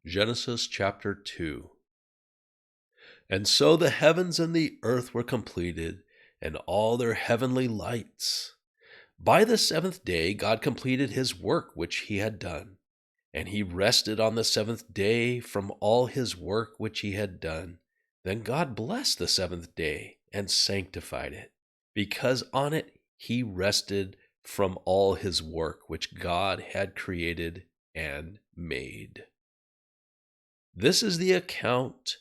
Genesis chapter 2. And so the heavens and the earth were completed, and all their heavenly lights. By the seventh day God completed his work which he had done, and he rested on the seventh day from all his work which he had done. Then God blessed the seventh day and sanctified it, because on it he rested from all his work which God had created and made. This is the account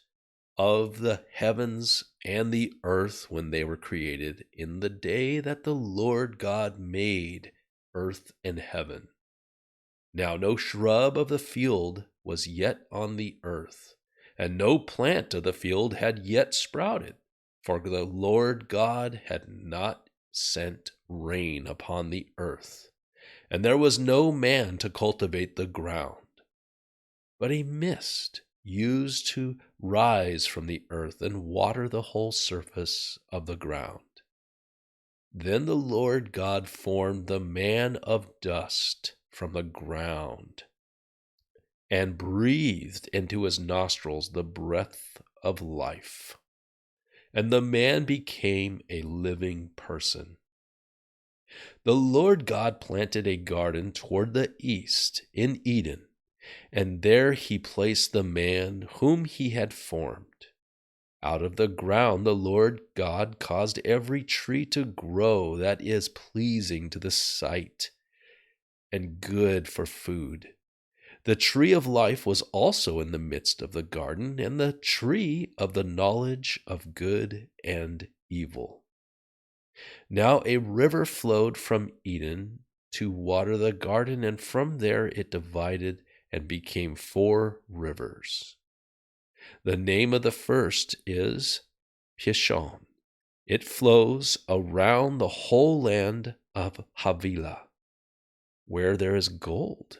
of the heavens and the earth when they were created in the day that the Lord God made earth and heaven. Now no shrub of the field was yet on the earth, and no plant of the field had yet sprouted, for the Lord God had not sent rain upon the earth, and there was no man to cultivate the ground. But a mist used to rise from the earth and water the whole surface of the ground. Then the Lord God formed the man of dust from the ground and breathed into his nostrils the breath of life, and the man became a living person. The Lord God planted a garden toward the east in Eden, and there he placed the man whom he had formed. Out of the ground the Lord God caused every tree to grow that is pleasing to the sight and good for food. The tree of life was also in the midst of the garden, and the tree of the knowledge of good and evil. Now a river flowed from Eden to water the garden, and from there it divided and became 4 rivers. The name of the first is Pishon. It flows around the whole land of Havilah, where there is gold.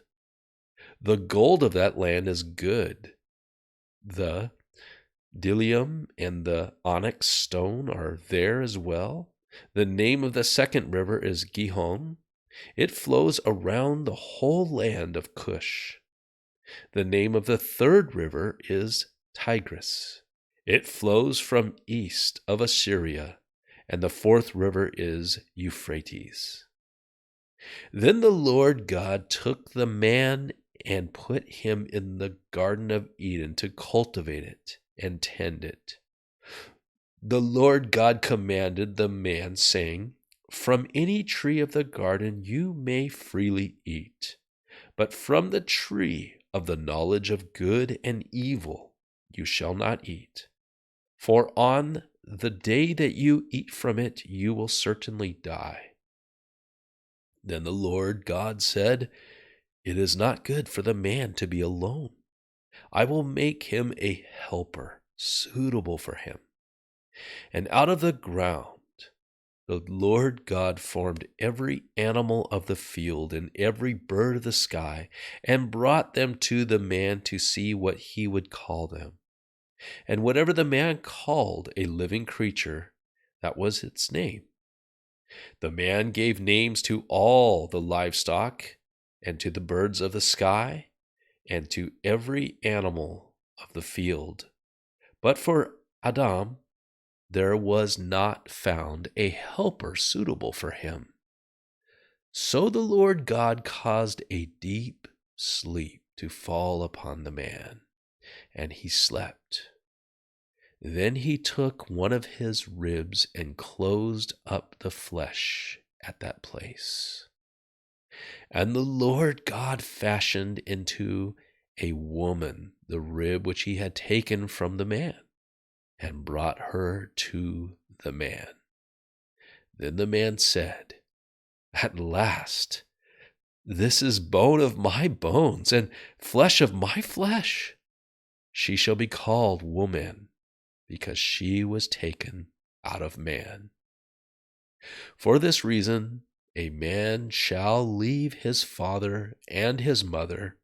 The gold of that land is good. The bdellium and the onyx stone are there as well. The name of the second river is Gihon. It flows around the whole land of Cush. The name of the third river is Tigris. It flows from east of Assyria, and the fourth river is Euphrates. Then the Lord God took the man and put him in the Garden of Eden to cultivate it and tend it. The Lord God commanded the man, saying, "From any tree of the garden you may freely eat, but from the tree of the knowledge of good and evil you shall not eat. For on the day that you eat from it, you will certainly die." Then the Lord God said, "It is not good for the man to be alone. I will make him a helper suitable for him." And out of the ground the Lord God formed every animal of the field and every bird of the sky, and brought them to the man to see what he would call them. And whatever the man called a living creature, that was its name. The man gave names to all the livestock, and to the birds of the sky, and to every animal of the field. But for Adam there was not found a helper suitable for him. So the Lord God caused a deep sleep to fall upon the man, and he slept. Then he took one of his ribs and closed up the flesh at that place. And the Lord God fashioned into a woman the rib which he had taken from the man, and brought her to the man. Then the man said, "At last, this is bone of my bones and flesh of my flesh. She shall be called woman, because she was taken out of man. For this reason, a man shall leave his father and his mother,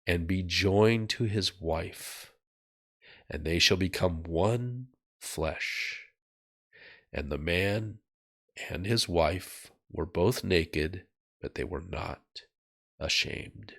and be joined to his wife, and they shall become one flesh." And the man and his wife were both naked, but they were not ashamed.